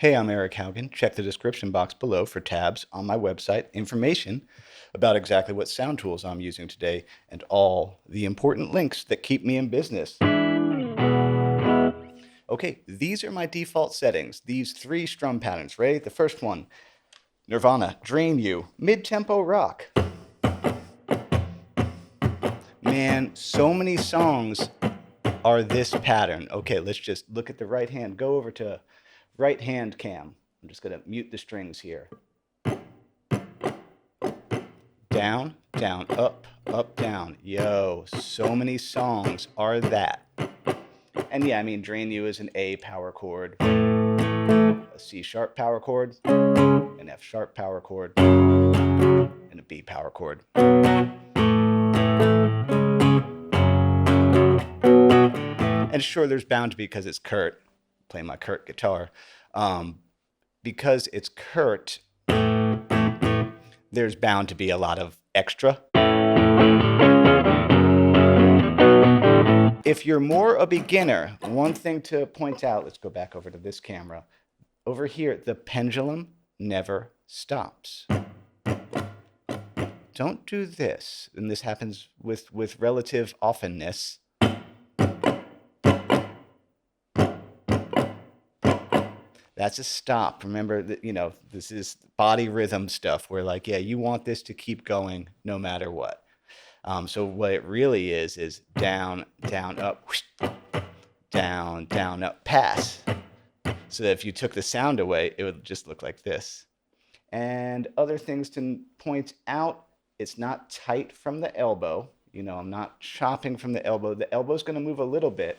Hey, I'm Eric Haugen. Check the description box below for tabs on my website, information about exactly what sound tools I'm using today, and all the important links that keep me in business. Okay, these are my default settings, these 3 strum patterns. Ready? The first one, Nirvana, Drain You, mid-tempo rock. Man, so many songs are this pattern. Okay, let's just look at the right hand. Go over to right hand cam. I'm just going to mute the strings here. Down, down, up, up, down. Yo, so many songs are that. And yeah, I mean, Drain You is an A power chord, a C sharp power chord, an F sharp power chord, and a B power chord. And sure, there's bound to be, because it's Kurt, playing my Kurt guitar. Because it's Kurt, there's bound to be a lot of extra. If you're more a beginner, one thing to point out, let's go back over to this camera. Over here, the pendulum never stops. Don't do this, and this happens with relative often-ness. That's a stop. Remember that, you know, this is body rhythm stuff where, like, yeah, you want this to keep going no matter what. So what it really is down, down, up, whoosh, down, down, up, pass. So that if you took the sound away, it would just look like this. And other things to point out, it's not tight from the elbow. You know, I'm not chopping from the elbow. The elbow's going to move a little bit,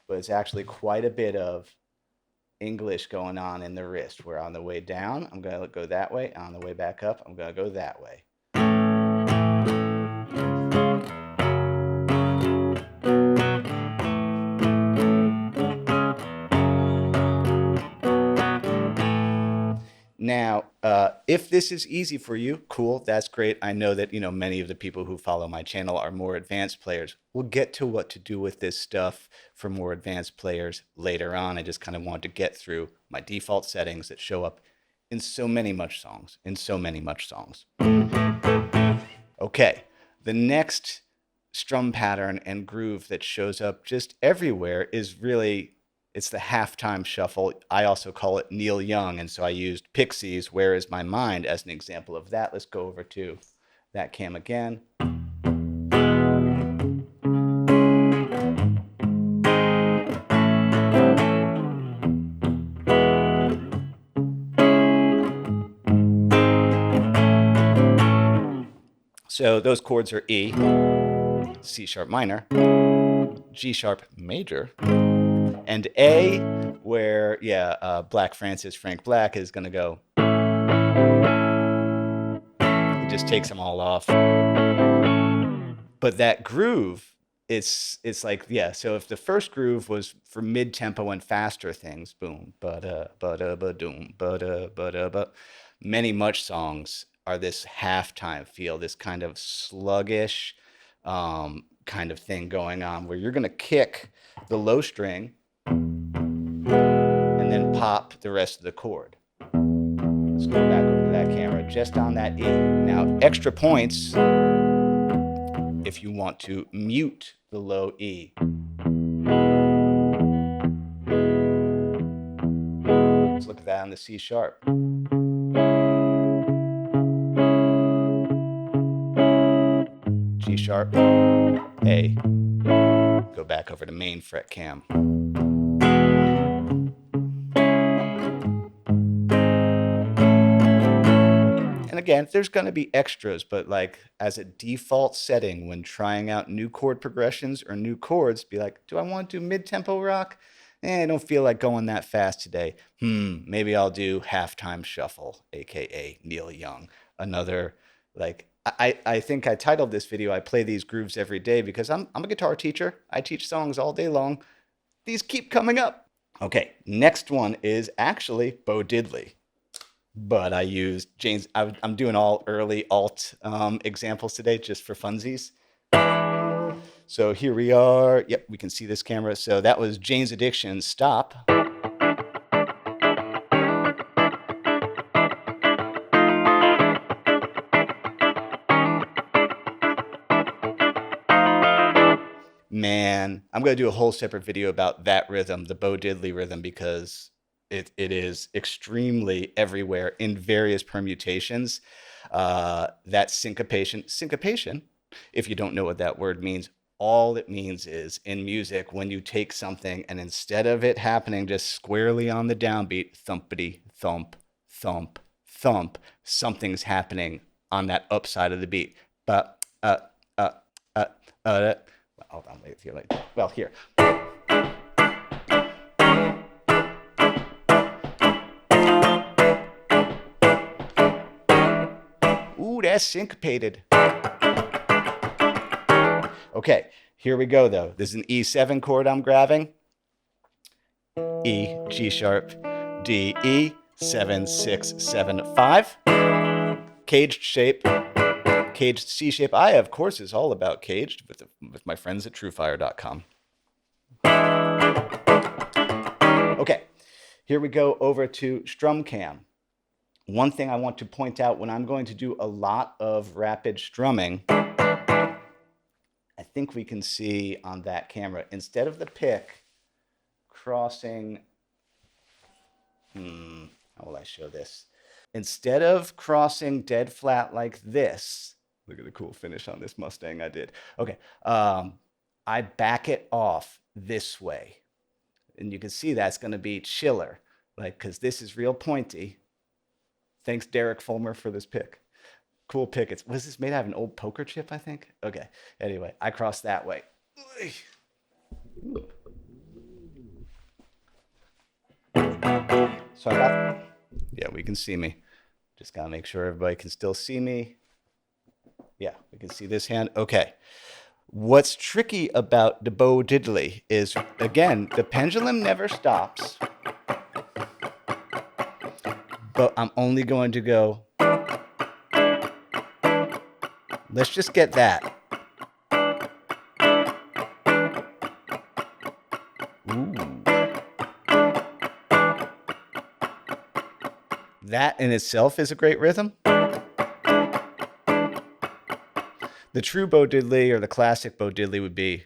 but it's actually quite a bit of English going on in the wrist, where on the way down, I'm going to go that way. On the way back up, I'm going to go that way. Now, if this is easy for you, cool, that's great. I know that, you know, many of the people who follow my channel are more advanced players. We'll get to what to do with this stuff for more advanced players later on. I just kind of want to get through my default settings that show up in so many much songs, Okay, the next strum pattern and groove that shows up just everywhere is really, it's the halftime shuffle. I also call it Neil Young, and so I used Pixies' Where Is My Mind as an example of that. Let's go over to that cam again. So those chords are E, C sharp minor, G sharp major, and A, where, yeah, Black Francis Frank Black is going to go. It just takes them all off. But that groove, it's like, yeah, so if the first groove was for mid-tempo and faster things, boom, ba-da, ba-da, ba-doom, ba-da, ba-da, ba, many much songs are this halftime feel, this kind of sluggish kind of thing going on, where you're going to kick the low string and then pop the rest of the chord. Let's go back over to that camera, just on that E. Now, extra points if you want to mute the low E. Let's look at that on the C sharp. G sharp, A. Go back over to main fret cam. And again, there's going to be extras, but like as a default setting when trying out new chord progressions or new chords, be like, do I want to do mid-tempo rock? I don't feel like going that fast today. Maybe I'll do halftime shuffle, aka Neil Young. Another, like, I think I titled this video, I play these grooves every day, because I'm a guitar teacher. I teach songs all day long. These keep coming up. Okay, next one is actually Bo Diddley. But I used James, I'm doing all early alt examples today just for funsies. So here we are. Yep, we can see this camera. So that was Jane's Addiction, Stop. man, I'm going to do a whole separate video about that rhythm, the Bo Diddley rhythm, because it is extremely everywhere in various permutations. That syncopation, if you don't know what that word means, all it means is in music, when you take something and instead of it happening just squarely on the downbeat, thumpity, thump, thump, thump, something's happening on that upside of the beat. But, uh, uh, well, hold on, wait, here, well, here. Ooh, that's syncopated. Okay, here we go though. This is an E7 chord I'm grabbing. E, G sharp, D, E, 7, 6, 7, 5. Caged shape, caged C shape. I have courses all about caged with my friends at Truefire.com. Okay, here we go over to strum cam. One thing I want to point out when I'm going to do a lot of rapid strumming, I think we can see on that camera, instead of the pick crossing, how will I show this? Instead of crossing dead flat like this, look at the cool finish on this Mustang I did. Okay, I back it off this way. And you can see that's going to be chiller, like, because this is real pointy. Thanks, Derek Fulmer, for this pick. Cool pick. Was this made out of an old poker chip, I think? Okay. Anyway, I cross that way. So yeah, we can see me. Just got to make sure everybody can still see me. Yeah, we can see this hand. Okay. What's tricky about the Bo Diddley is, again, the pendulum never stops. But I'm only going to go. Let's just get that. Ooh. That in itself is a great rhythm. The true Bo Diddley or the classic Bo Diddley would be.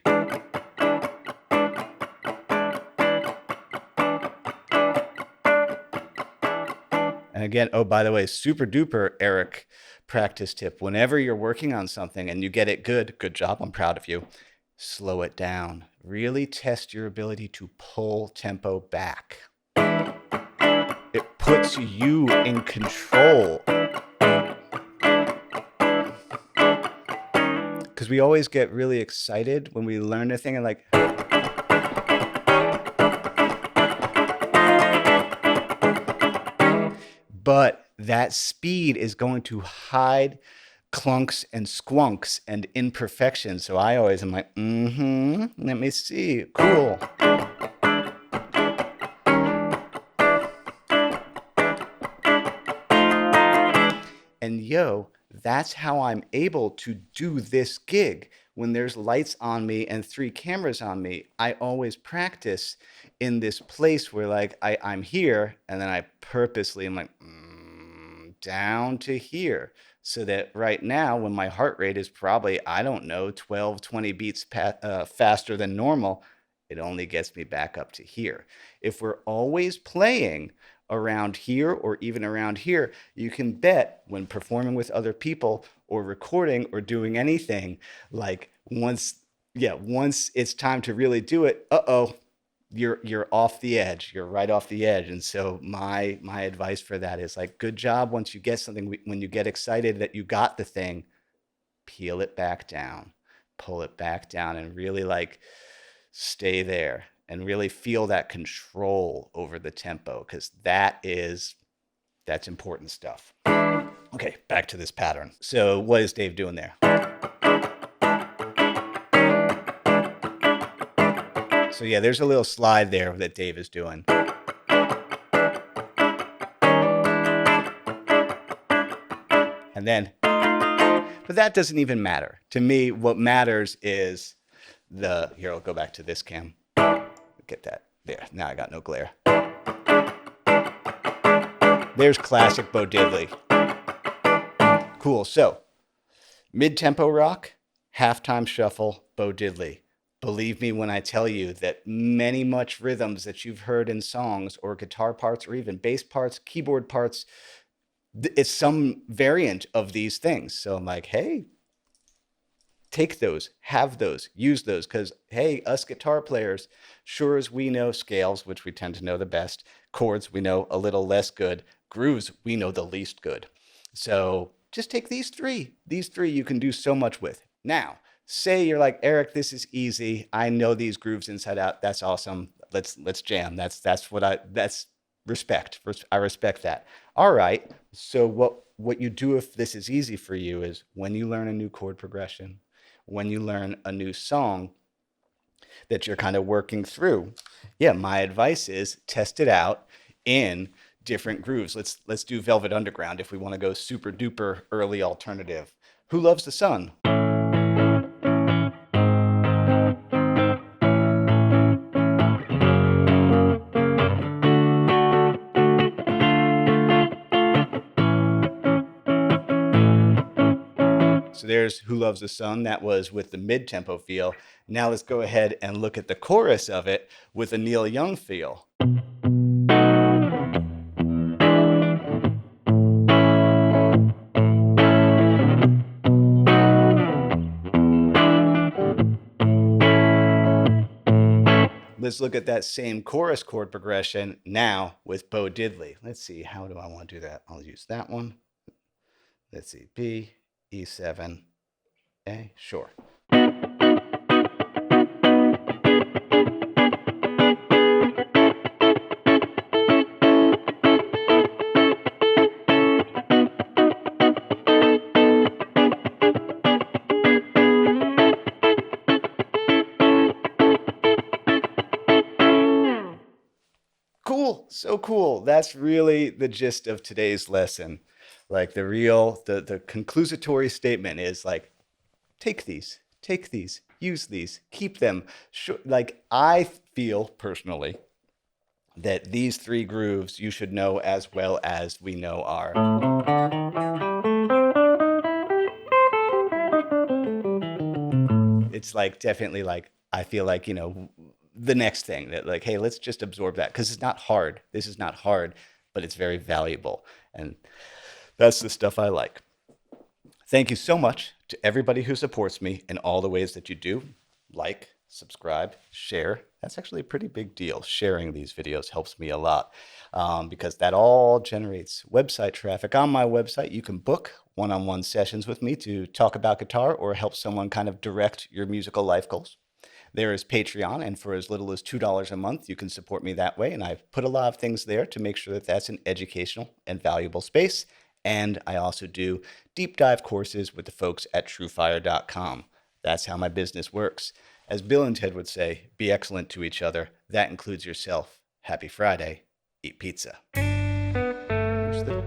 And again, oh, by the way, super duper Eric practice tip. Whenever you're working on something and you get it good job, I'm proud of you. Slow it down. Really test your ability to pull tempo back. It puts you in control. Because we always get really excited when we learn a thing and like, but that speed is going to hide clunks and squunks and imperfections. So I always am like, let me see, cool. And yo, that's how I'm able to do this gig. When there's lights on me and 3 cameras on me, I always practice in this place where like I'm here and then I purposely am like down to here. So that right now when my heart rate is probably, I don't know, 12, 20 beats faster than normal, it only gets me back up to here. If we're always playing around here or even around here, you can bet when performing with other people or recording or doing anything, like once it's time to really do it, you're off the edge. You're right off the edge. And so my advice for that is like, good job once you get something. When you get excited that you got the thing, peel it back down, pull it back down, and really like stay there and really feel that control over the tempo, because that's important stuff. Okay, back to this pattern. So what is Dave doing there? So yeah, there's a little slide there that Dave is doing. And then, but that doesn't even matter. To me, what matters is here, I'll go back to this cam. Get that. There, now I got no glare. There's classic Bo Diddley. Cool, so mid-tempo rock, halftime shuffle, Bo Diddley. Believe me when I tell you that many much rhythms that you've heard in songs or guitar parts or even bass parts, keyboard parts, it's some variant of these things. So I'm like, hey, take those, have those, use those. Because, hey, us guitar players, sure as we know scales, which we tend to know the best, chords we know a little less good, grooves we know the least good. So just take these three. These three you can do so much with. Now, say you're like, Eric, this is easy. I know these grooves inside out. That's awesome. Let's jam. That's respect. I respect that. All right. So what you do if this is easy for you is when you learn a new chord progression, when you learn a new song that you're kind of working through, yeah, my advice is test it out in different grooves. Let's do Velvet Underground if we want to go super duper early alternative. Who Loves the Sun? So there's Who Loves the Sun. That was with the mid-tempo feel. Now let's go ahead and look at the chorus of it with a Neil Young feel. Let's look at that same chorus chord progression now with Bo Diddley. Let's see, how do I want to do that? I'll use that one. Let's see, B, E7, A, sure. Cool, so cool. That's really the gist of today's lesson. Like the conclusatory statement is like, take these, use these, keep them. Like I feel personally that these three grooves you should know as well as we know our. It's like definitely like I feel like, the next thing that like, hey, let's just absorb that because it's not hard. This is not hard, but it's very valuable. And that's the stuff I like. Thank you so much to everybody who supports me in all the ways that you do. Like, subscribe, share. That's actually a pretty big deal. Sharing these videos helps me a lot because that all generates website traffic. On my website, you can book one-on-one sessions with me to talk about guitar or help someone kind of direct your musical life goals. There is Patreon, and for as little as $2 a month, you can support me that way. And I've put a lot of things there to make sure that that's an educational and valuable space. And I also do deep dive courses with the folks at Truefire.com. That's how my business works. As Bill and Ted would say, be excellent to each other. That includes yourself. Happy Friday. Eat pizza. Here's the